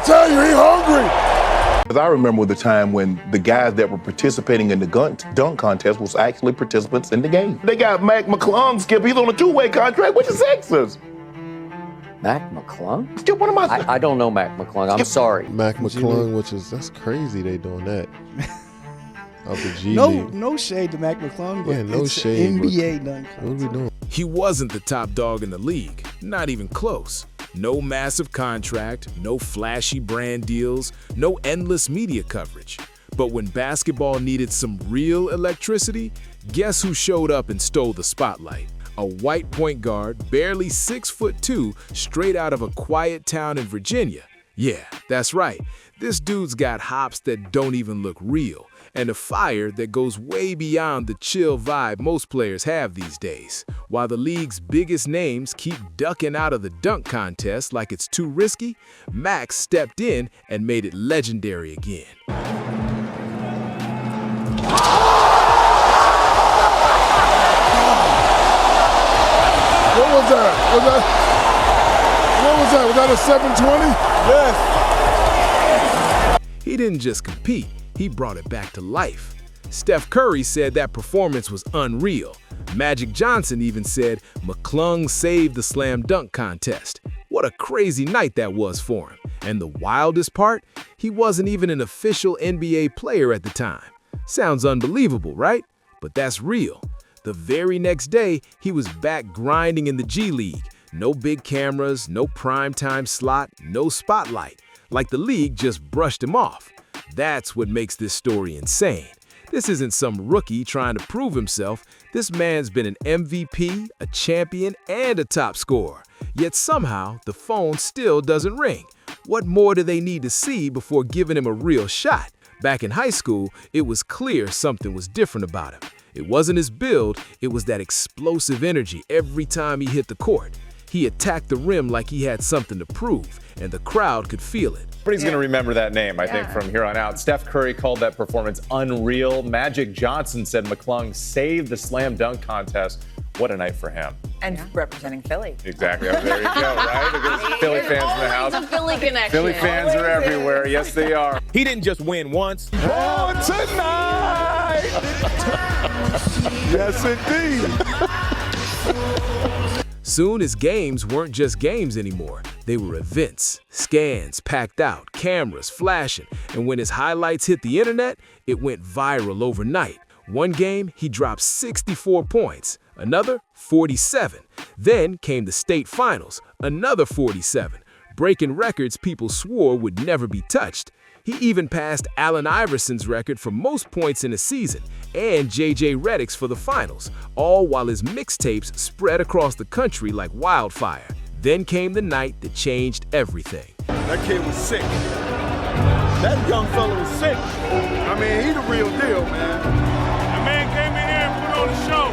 tell you, he hungry. Because I remember the time when the guys that were participating in the dunk contest was actually participants in the game. They got Mac McClung, Skip. He's on a two-way contract with the Sixers. Mac McClung? Skip, what am I? I don't know Mac McClung. I'm sorry. Mac McClung, that's crazy they doing that. Of the G League. No shade to Mac McClung, but yeah, no it's shade, NBA dunk. What are we doing? He wasn't the top dog in the league, not even close. No massive contract, no flashy brand deals, no endless media coverage. But when basketball needed some real electricity, guess who showed up and stole the spotlight? A white point guard, barely 6'2", straight out of a quiet town in Virginia. Yeah, that's right. This dude's got hops that don't even look real, and a fire that goes way beyond the chill vibe most players have these days. While the league's biggest names keep ducking out of the dunk contest like it's too risky, Max stepped in and made it legendary again. What was that? Was that a 720? Yes. He didn't just compete, he brought it back to life. Steph Curry said that performance was unreal. Magic Johnson even said McClung saved the slam dunk contest. What a crazy night that was for him. And the wildest part, he wasn't even an official NBA player at the time. Sounds unbelievable, right? But that's real. The very next day, he was back grinding in the G League. No big cameras, no primetime slot, no spotlight. Like the league just brushed him off. That's what makes this story insane. This isn't some rookie trying to prove himself. This man's been an MVP, a champion, and a top scorer. Yet somehow, the phone still doesn't ring. What more do they need to see before giving him a real shot? Back in high school, it was clear something was different about him. It wasn't his build, it was that explosive energy every time he hit the court. He attacked the rim like he had something to prove, and the crowd could feel it. Everybody's going to remember that name, I think, from here on out. Steph Curry called that performance unreal. Magic Johnson said McClung saved the slam dunk contest. What a night for him. And representing Philly. Exactly. Oh, there you go, right? Philly fans in the house. A Philly connection. Philly fans are everywhere. Yes, they are. He didn't just win once. Oh, tonight! Yes, indeed. Soon his games weren't just games anymore. They were events, scans packed out, cameras flashing, and when his highlights hit the internet, it went viral overnight. One game, he dropped 64 points, another 47. Then came the state finals, another 47, breaking records people swore would never be touched. He even passed Allen Iverson's record for most points in a season and J.J. Redick's for the finals, all while his mixtapes spread across the country like wildfire. Then came the night that changed everything. That kid was sick. That young fella was sick. I mean, he the real deal, man. The man came in here and put on a show.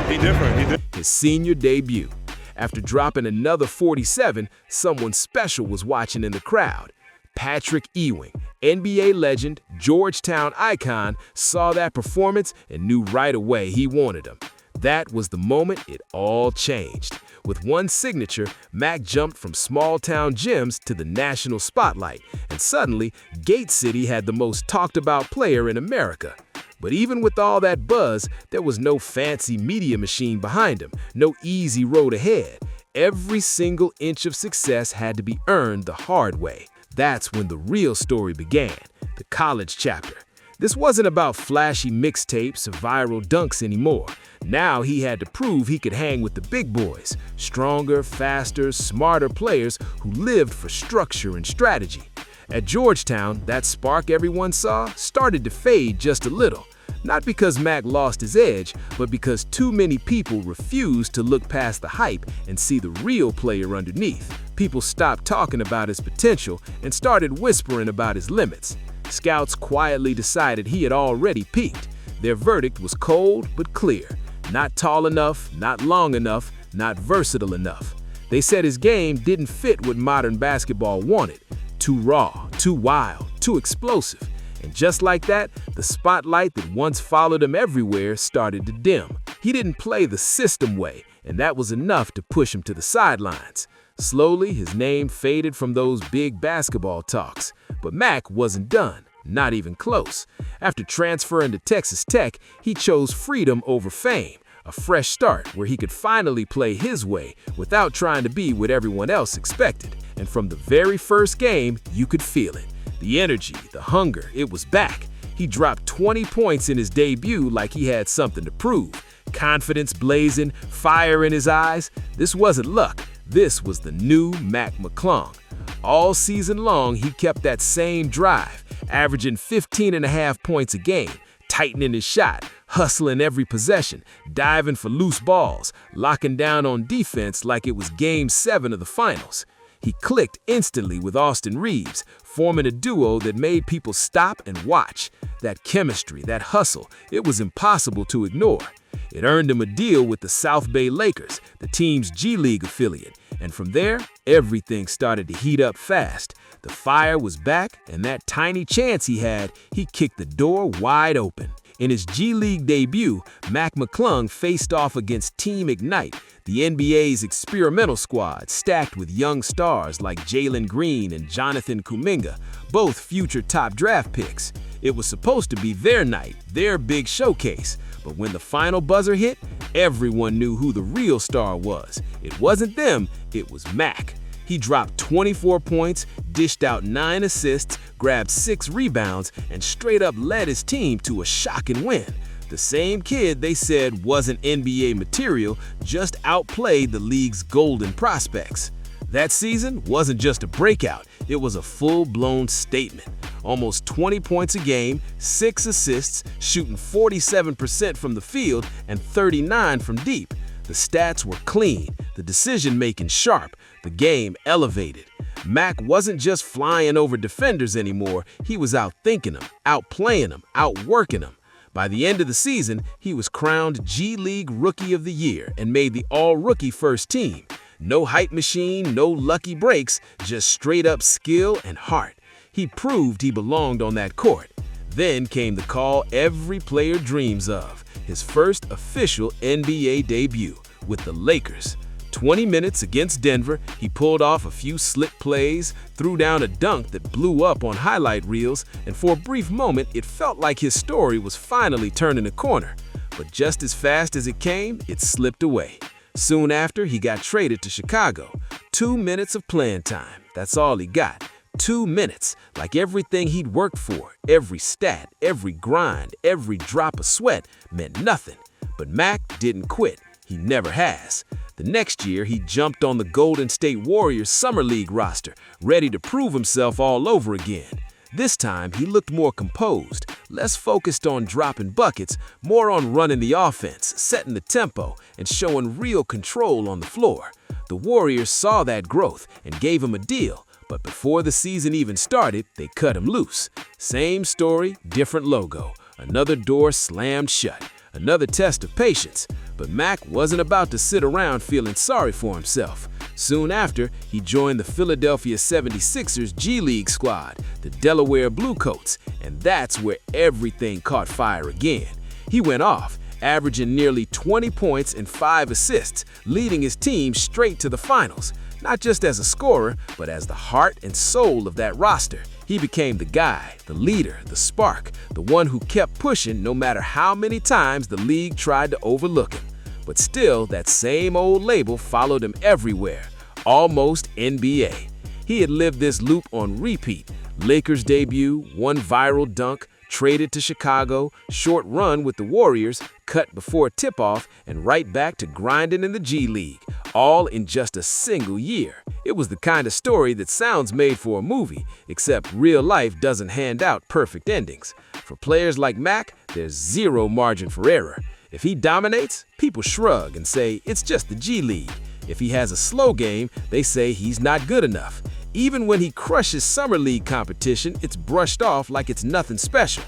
He different. His senior debut. After dropping another 47, someone special was watching in the crowd. Patrick Ewing, NBA legend, Georgetown icon, saw that performance and knew right away he wanted him. That was the moment it all changed. With one signature, Mac jumped from small-town gyms to the national spotlight, and suddenly, Gate City had the most talked-about player in America. But even with all that buzz, there was no fancy media machine behind him, no easy road ahead. Every single inch of success had to be earned the hard way. That's when the real story began, the college chapter. This wasn't about flashy mixtapes or viral dunks anymore. Now he had to prove he could hang with the big boys, stronger, faster, smarter players who lived for structure and strategy. At Georgetown, that spark everyone saw started to fade just a little. Not because Mac lost his edge, but because too many people refused to look past the hype and see the real player underneath. People stopped talking about his potential and started whispering about his limits. Scouts quietly decided he had already peaked. Their verdict was cold but clear. Not tall enough, not long enough, not versatile enough. They said his game didn't fit what modern basketball wanted. Too raw, too wild, too explosive. And just like that, the spotlight that once followed him everywhere started to dim. He didn't play the system way, and that was enough to push him to the sidelines. Slowly, his name faded from those big basketball talks. But Mac wasn't done, not even close. After transferring to Texas Tech, he chose freedom over fame, a fresh start where he could finally play his way without trying to be what everyone else expected. And from the very first game, you could feel it. The energy, the hunger, it was back. He dropped 20 points in his debut like he had something to prove. Confidence blazing, fire in his eyes. This wasn't luck. This was the new Mac McClung. All season long, he kept that same drive, averaging 15.5 points a game, tightening his shot, hustling every possession, diving for loose balls, locking down on defense like it was Game 7 of the finals. He clicked instantly with Austin Reeves, forming a duo that made people stop and watch. That chemistry, that hustle, it was impossible to ignore. It earned him a deal with the South Bay Lakers, the team's G League affiliate, and from there, everything started to heat up fast. The fire was back, and that tiny chance he had, he kicked the door wide open. In his G League debut, Mac McClung faced off against Team Ignite, the NBA's experimental squad stacked with young stars like Jalen Green and Jonathan Kuminga, both future top draft picks. It was supposed to be their night, their big showcase. But when the final buzzer hit, everyone knew who the real star was. It wasn't them, it was Mac. He dropped 24 points, dished out 9 assists, grabbed 6 rebounds, and straight up led his team to a shocking win. The same kid they said wasn't NBA material just outplayed the league's golden prospects. That season wasn't just a breakout, it was a full-blown statement. Almost 20 points a game, 6 assists, shooting 47% from the field and 39 from deep. The stats were clean, the decision-making sharp, the game elevated. Mac wasn't just flying over defenders anymore, he was outthinking them, outplaying them, outworking them. By the end of the season, he was crowned G League Rookie of the Year and made the All-Rookie First Team. No hype machine, no lucky breaks, just straight-up skill and heart. He proved he belonged on that court. Then came the call every player dreams of, his first official NBA debut with the Lakers. 20 minutes against Denver, he pulled off a few slick plays, threw down a dunk that blew up on highlight reels, and for a brief moment, it felt like his story was finally turning a corner. But just as fast as it came, it slipped away. Soon after, he got traded to Chicago. 2 minutes of playing time, that's all he got. 2 minutes, like everything he'd worked for, every stat, every grind, every drop of sweat meant nothing. But Mac didn't quit. He never has. The next year, he jumped on the Golden State Warriors Summer League roster, ready to prove himself all over again. This time, he looked more composed, less focused on dropping buckets, more on running the offense, setting the tempo, and showing real control on the floor. The Warriors saw that growth and gave him a deal, but before the season even started, they cut him loose. Same story, different logo. Another door slammed shut. Another test of patience. But Mac wasn't about to sit around feeling sorry for himself. Soon after, he joined the Philadelphia 76ers G League squad, the Delaware Bluecoats, and that's where everything caught fire again. He went off, averaging nearly 20 points and 5 assists, leading his team straight to the finals. Not just as a scorer, but as the heart and soul of that roster. He became the guy, the leader, the spark, the one who kept pushing no matter how many times the league tried to overlook him. But still, that same old label followed him everywhere, almost NBA. He had lived this loop on repeat. Lakers debut, one viral dunk, traded to Chicago, short run with the Warriors, cut before tip-off, and right back to grinding in the G League, all in just a single year. It was the kind of story that sounds made for a movie, except real life doesn't hand out perfect endings. For players like Mac, there's zero margin for error. If he dominates, people shrug and say it's just the G League. If he has a slow game, they say he's not good enough. Even when he crushes Summer League competition, it's brushed off like it's nothing special.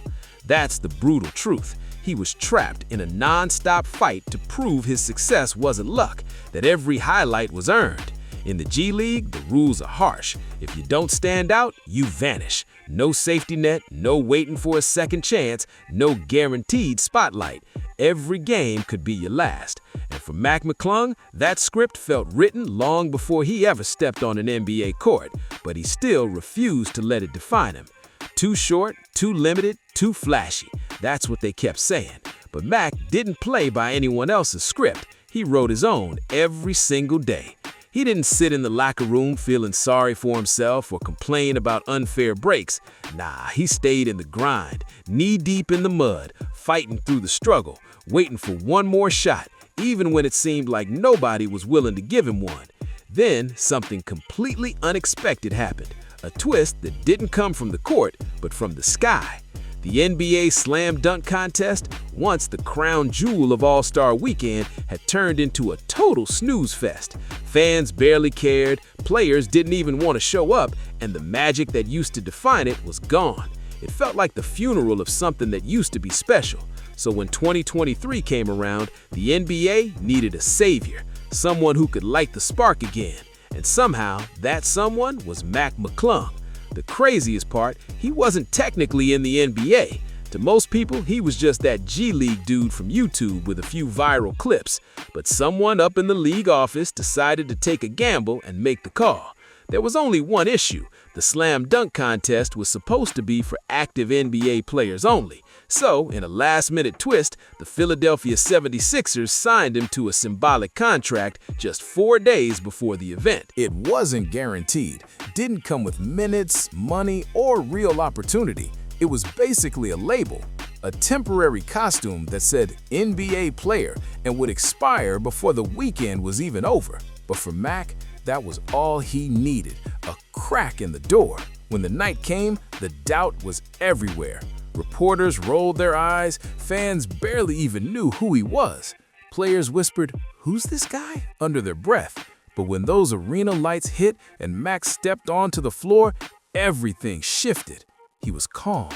That's the brutal truth. He was trapped in a non-stop fight to prove his success wasn't luck, that every highlight was earned. In the G League, the rules are harsh. If you don't stand out, you vanish. No safety net, no waiting for a second chance, no guaranteed spotlight. Every game could be your last. And for Mac McClung, that script felt written long before he ever stepped on an NBA court, but he still refused to let it define him. Too short, too limited, too flashy. That's what they kept saying. But Mac didn't play by anyone else's script. He wrote his own every single day. He didn't sit in the locker room feeling sorry for himself or complain about unfair breaks. Nah, he stayed in the grind, knee-deep in the mud, fighting through the struggle, waiting for one more shot, even when it seemed like nobody was willing to give him one. Then something completely unexpected happened, a twist that didn't come from the court, but from the sky. The NBA Slam Dunk Contest, once the crown jewel of All-Star Weekend, had turned into a total snooze fest. Fans barely cared, players didn't even want to show up, and the magic that used to define it was gone. It felt like the funeral of something that used to be special. So when 2023 came around, the NBA needed a savior, someone who could light the spark again. And somehow, that someone was Mac McClung. The craziest part, he wasn't technically in the NBA. To most people, he was just that G League dude from YouTube with a few viral clips. But someone up in the league office decided to take a gamble and make the call. There was only one issue. The Slam Dunk Contest was supposed to be for active NBA players only. So, in a last-minute twist, the Philadelphia 76ers signed him to a symbolic contract just 4 days before the event. It wasn't guaranteed, didn't come with minutes, money, or real opportunity. It was basically a label, a temporary costume that said NBA player and would expire before the weekend was even over. But for Mac, that was all he needed, a crack in the door. When the night came, the doubt was everywhere. Reporters rolled their eyes, fans barely even knew who he was. Players whispered, "Who's this guy?" under their breath. But when those arena lights hit and Max stepped onto the floor, everything shifted. He was calm,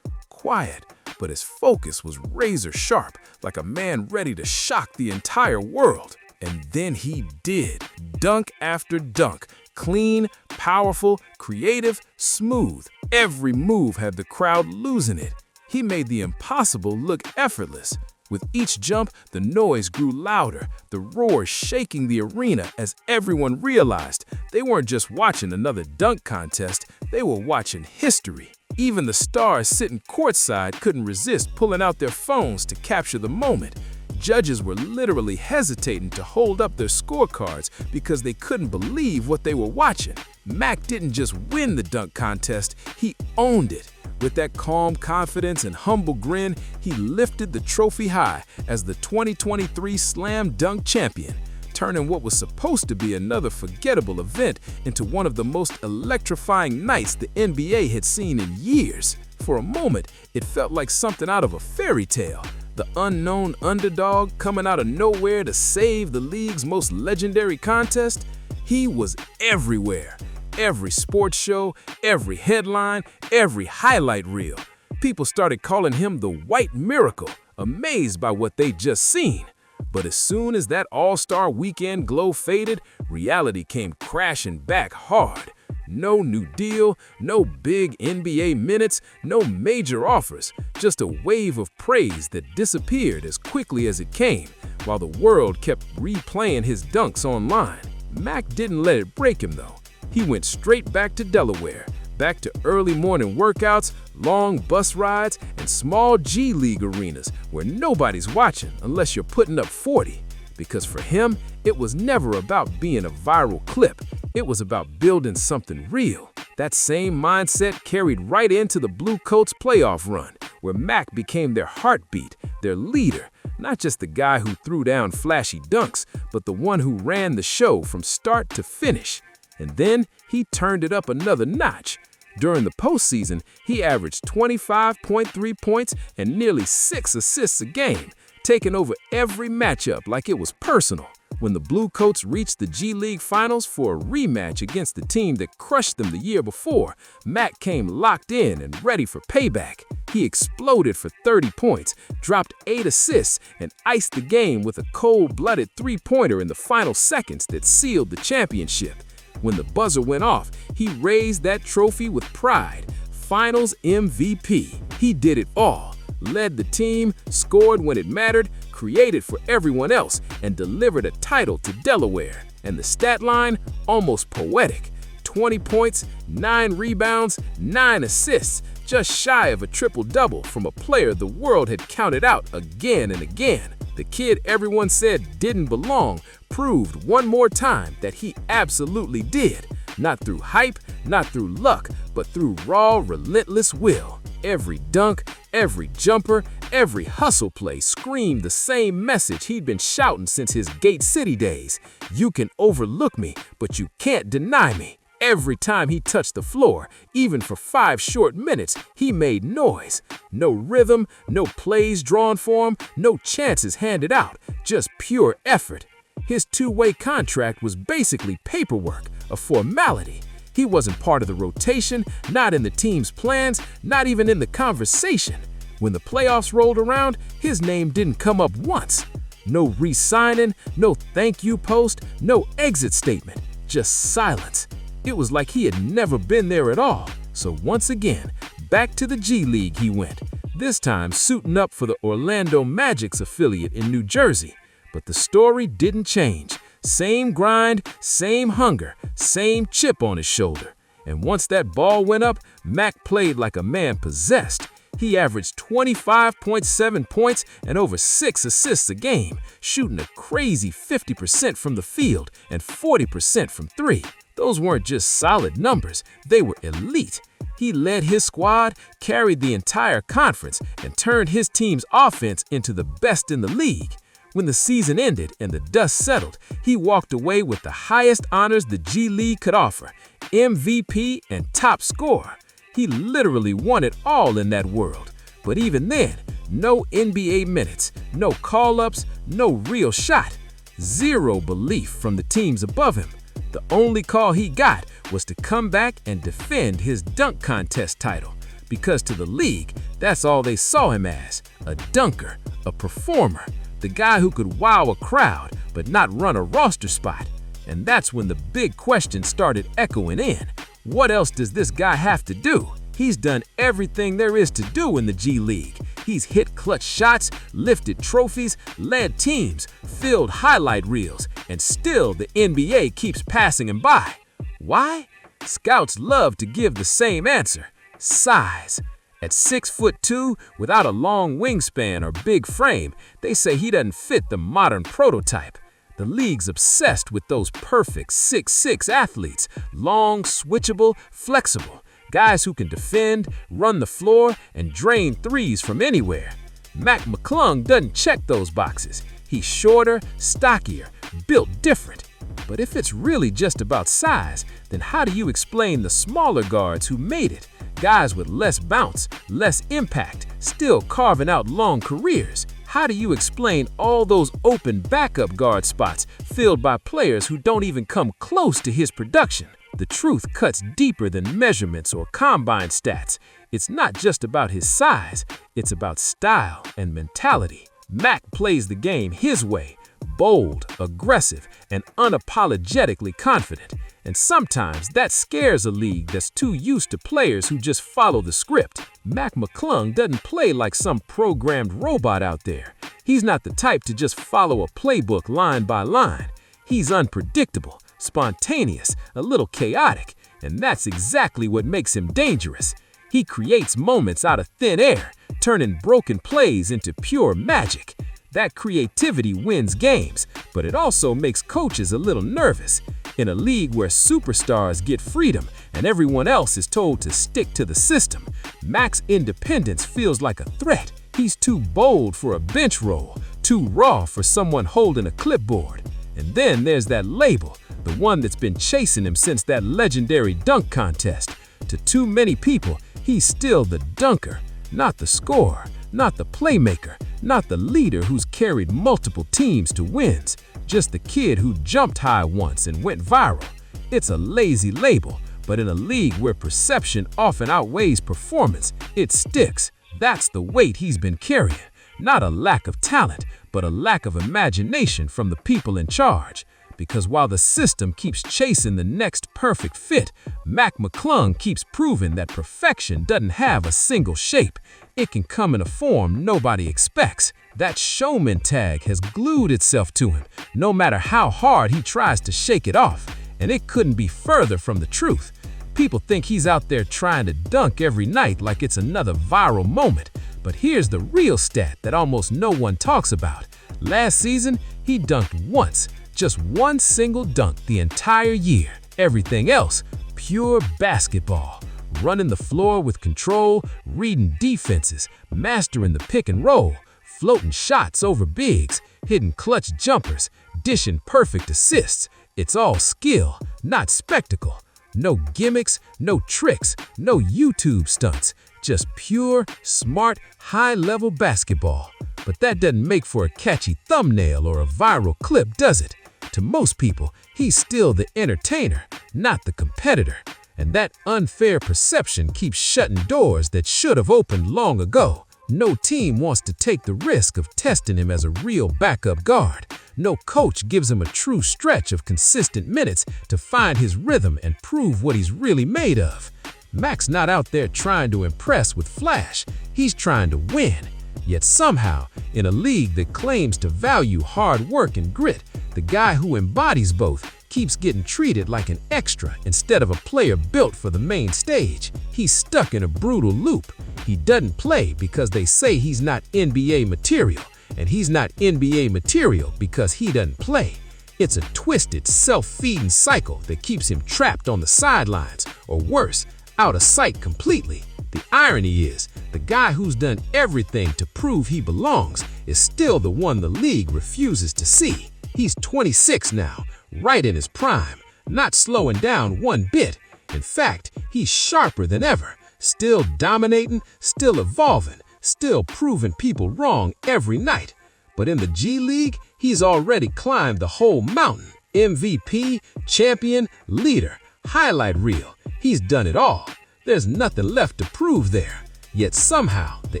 quiet, but his focus was razor sharp, like a man ready to shock the entire world. And then he did, dunk after dunk, clean, powerful, creative, smooth. Every move had the crowd losing it. He made the impossible look effortless. With each jump, the noise grew louder, the roar shaking the arena as everyone realized they weren't just watching another dunk contest, they were watching history. Even the stars sitting courtside couldn't resist pulling out their phones to capture the moment. Judges were literally hesitating to hold up their scorecards because they couldn't believe what they were watching. Mac didn't just win the dunk contest, he owned it. With that calm confidence and humble grin, he lifted the trophy high as the 2023 Slam Dunk Champion, turning what was supposed to be another forgettable event into one of the most electrifying nights the NBA had seen in years. For a moment, it felt like something out of a fairy tale. The unknown underdog coming out of nowhere to save the league's most legendary contest. He was everywhere. Every sports show, every headline, every highlight reel. People started calling him the White Miracle, amazed by what they'd just seen. But as soon as that All-Star Weekend glow faded, reality came crashing back hard. No new deal, no big NBA minutes, no major offers, just a wave of praise that disappeared as quickly as it came, while the world kept replaying his dunks online. Mac didn't let it break him though. He went straight back to Delaware, back to early morning workouts, long bus rides, and small G League arenas where nobody's watching unless you're putting up 40. Because for him, it was never about being a viral clip. It was about building something real. That same mindset carried right into the Blue Coats playoff run, where Mac became their heartbeat, their leader, not just the guy who threw down flashy dunks, but the one who ran the show from start to finish. And then he turned it up another notch. During the postseason, he averaged 25.3 points and nearly 6 assists a game, taking over every matchup like it was personal. When the Blue Coats reached the G League Finals for a rematch against the team that crushed them the year before, Mac came locked in and ready for payback. He exploded for 30 points, dropped 8 assists, and iced the game with a cold-blooded three-pointer in the final seconds that sealed the championship. When the buzzer went off, he raised that trophy with pride. Finals MVP. He did it all. led the team, scored when it mattered, created for everyone else, and delivered a title to Delaware. And the stat line, almost poetic. 20 points, 9 rebounds, 9 assists, just shy of a triple-double from a player the world had counted out again and again. The kid everyone said didn't belong proved one more time that he absolutely did. Not through hype, not through luck, but through raw, relentless will. Every dunk, every jumper, every hustle play screamed the same message he'd been shouting since his Gate City days. You can overlook me, but you can't deny me. Every time he touched the floor, even for 5 short minutes, he made noise. No rhythm, no plays drawn for him, no chances handed out, just pure effort. His two-way contract was basically paperwork, a formality. He wasn't part of the rotation, not in the team's plans, not even in the conversation. When the playoffs rolled around, his name didn't come up once. No re-signing, no thank you post, no exit statement, just silence. It was like he had never been there at all. So once again, back to the G League he went, this time suiting up for the Orlando Magic's affiliate in New Jersey. But the story didn't change. Same grind, same hunger, same chip on his shoulder. And once that ball went up, Mac played like a man possessed. He averaged 25.7 points and over 6 assists a game, shooting a crazy 50% from the field and 40% from 3. Those weren't just solid numbers, they were elite. He led his squad, carried the entire conference, and turned his team's offense into the best in the league. When the season ended and the dust settled, he walked away with the highest honors the G League could offer, MVP and top scorer. He literally won it all in that world. But even then, no NBA minutes, no call-ups, no real shot. Zero belief from the teams above him. The only call he got was to come back and defend his dunk contest title. Because to the league, that's all they saw him as, a dunker, a performer, the guy who could wow a crowd but not run a roster spot. And that's when the big question started echoing in. What else does this guy have to do? He's done everything there is to do in the G League. He's hit clutch shots, lifted trophies, led teams, filled highlight reels, and still the NBA keeps passing him by. Why? Scouts love to give the same answer: size. At 6'2", without a long wingspan or big frame, they say he doesn't fit the modern prototype. The league's obsessed with those perfect 6'6" athletes, long, switchable, flexible, guys who can defend, run the floor, and drain threes from anywhere. Mac McClung doesn't check those boxes. He's shorter, stockier, built different. But if it's really just about size, then how do you explain the smaller guards who made it? Guys with less bounce, less impact, still carving out long careers. How do you explain all those open backup guard spots filled by players who don't even come close to his production? The truth cuts deeper than measurements or combine stats. It's not just about his size, it's about style and mentality. Mac plays the game his way, bold, aggressive, and unapologetically confident. And sometimes that scares a league that's too used to players who just follow the script. Mac McClung doesn't play like some programmed robot out there. He's not the type to just follow a playbook line by line. He's unpredictable, spontaneous, a little chaotic, and that's exactly what makes him dangerous. He creates moments out of thin air, turning broken plays into pure magic. That creativity wins games, but it also makes coaches a little nervous. In a league where superstars get freedom and everyone else is told to stick to the system, Mac's independence feels like a threat. He's too bold for a bench role, too raw for someone holding a clipboard. And then there's that label, the one that's been chasing him since that legendary dunk contest. To too many people, he's still the dunker, not the scorer, not the playmaker, not the leader who's carried multiple teams to wins, just the kid who jumped high once and went viral. It's a lazy label, but in a league where perception often outweighs performance, it sticks. That's the weight he's been carrying. Not a lack of talent, but a lack of imagination from the people in charge. because while the system keeps chasing the next perfect fit, Mac McClung keeps proving that perfection doesn't have a single shape. It can come in a form nobody expects. That showman tag has glued itself to him, no matter how hard he tries to shake it off, and it couldn't be further from the truth. People think he's out there trying to dunk every night like it's another viral moment, but here's the real stat that almost no one talks about. Last season, he dunked once, just one single dunk the entire year. Everything else, pure basketball. Running the floor with control, reading defenses, mastering the pick and roll, floating shots over bigs, hitting clutch jumpers, dishing perfect assists. It's all skill, not spectacle. No gimmicks, no tricks, no YouTube stunts. Just pure, smart, high-level basketball. But that doesn't make for a catchy thumbnail or a viral clip, does it? To most people, he's still the entertainer, not the competitor. And that unfair perception keeps shutting doors that should have opened long ago. No team wants to take the risk of testing him as a real backup guard. No coach gives him a true stretch of consistent minutes to find his rhythm and prove what he's really made of. Mac's not out there trying to impress with flash, he's trying to win. Yet somehow, in a league that claims to value hard work and grit, the guy who embodies both keeps getting treated like an extra instead of a player built for the main stage. He's stuck in a brutal loop. He doesn't play because they say he's not NBA material, and he's not NBA material because he doesn't play. It's a twisted, self-feeding cycle that keeps him trapped on the sidelines, or worse, out of sight completely. The irony is, the guy who's done everything to prove he belongs is still the one the league refuses to see. He's 26 now, right in his prime, not slowing down one bit. In fact, he's sharper than ever, still dominating, still evolving, still proving people wrong every night. But in the G League, he's already climbed the whole mountain. MVP, champion, leader, highlight reel. He's done it all. There's nothing left to prove there. Yet somehow, the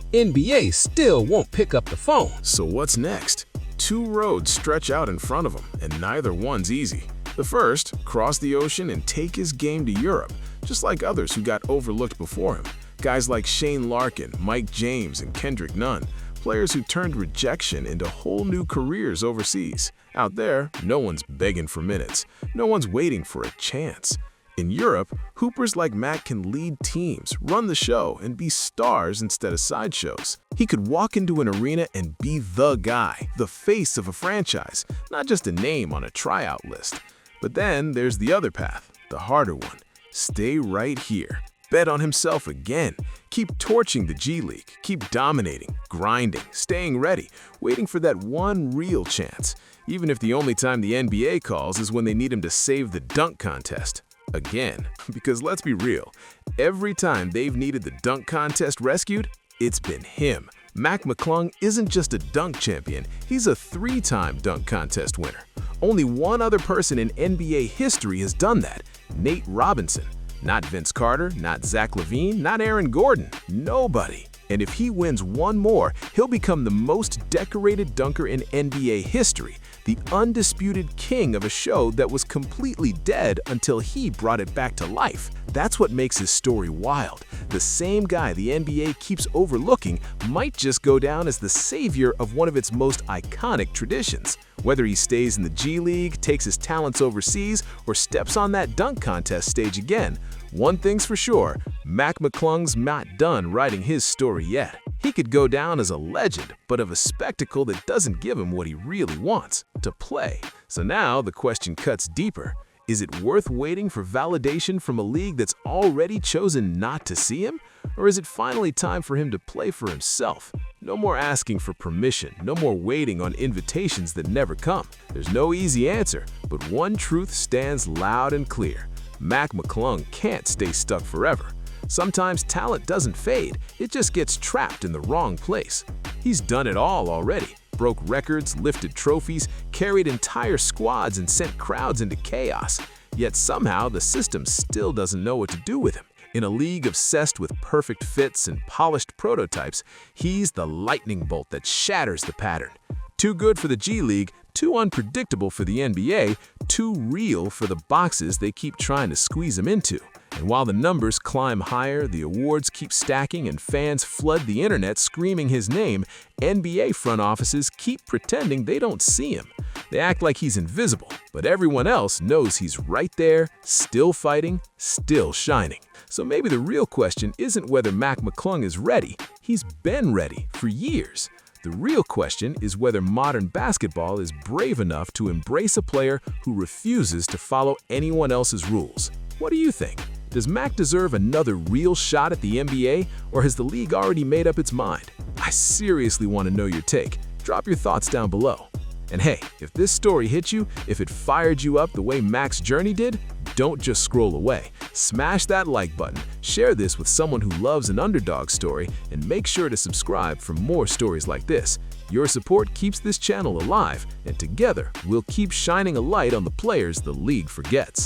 NBA still won't pick up the phone. So what's next? Two roads stretch out in front of him, and neither one's easy. The first, cross the ocean and take his game to Europe, just like others who got overlooked before him. Guys like Shane Larkin, Mike James, and Kendrick Nunn, players who turned rejection into whole new careers overseas. Out there, no one's begging for minutes. No one's waiting for a chance. In Europe, hoopers like Mac can lead teams, run the show, and be stars instead of sideshows. He could walk into an arena and be the guy, the face of a franchise, not just a name on a tryout list. But then there's the other path, the harder one. Stay right here. Bet on himself again. Keep torching the G League. Keep dominating, grinding, staying ready, waiting for that one real chance. Even if the only time the NBA calls is when they need him to save the dunk contest. Again, because let's be real, every time they've needed the dunk contest rescued, it's been him. Mac McClung isn't just a dunk champion, he's a 3-time dunk contest winner. Only one other person in NBA history has done that, Nate Robinson. Not Vince Carter, not Zach LaVine, not Aaron Gordon, nobody. And if he wins one more, he'll become the most decorated dunker in NBA history, the undisputed king of a show that was completely dead until he brought it back to life. That's what makes his story wild. The same guy the NBA keeps overlooking might just go down as the savior of one of its most iconic traditions. Whether he stays in the G League, takes his talents overseas, or steps on that dunk contest stage again, one thing's for sure, Mac McClung's not done writing his story yet. He could go down as a legend, but of a spectacle that doesn't give him what he really wants, to play. So now the question cuts deeper. Is it worth waiting for validation from a league that's already chosen not to see him? Or is it finally time for him to play for himself? No more asking for permission, no more waiting on invitations that never come. There's no easy answer, but one truth stands loud and clear. Mac McClung can't stay stuck forever. Sometimes talent doesn't fade, it just gets trapped in the wrong place. He's done it all already. Broke records, lifted trophies, carried entire squads, and sent crowds into chaos. Yet somehow the system still doesn't know what to do with him. In a league obsessed with perfect fits and polished prototypes, he's the lightning bolt that shatters the pattern. Too good for the G League, Too unpredictable for the NBA, too real for the boxes they keep trying to squeeze him into. And while the numbers climb higher, the awards keep stacking, and fans flood the internet screaming his name, NBA front offices keep pretending they don't see him. They act like he's invisible, but everyone else knows he's right there, still fighting, still shining. So maybe the real question isn't whether Mac McClung is ready. He's been ready for years. The real question is whether modern basketball is brave enough to embrace a player who refuses to follow anyone else's rules. What do you think? Does Mac deserve another real shot at the NBA, or has the league already made up its mind? I seriously want to know your take. Drop your thoughts down below. And hey, if this story hit you, if it fired you up the way Mac's journey did, don't just scroll away. Smash that like button, share this with someone who loves an underdog story, and make sure to subscribe for more stories like this. Your support keeps this channel alive, and together we'll keep shining a light on the players the league forgets.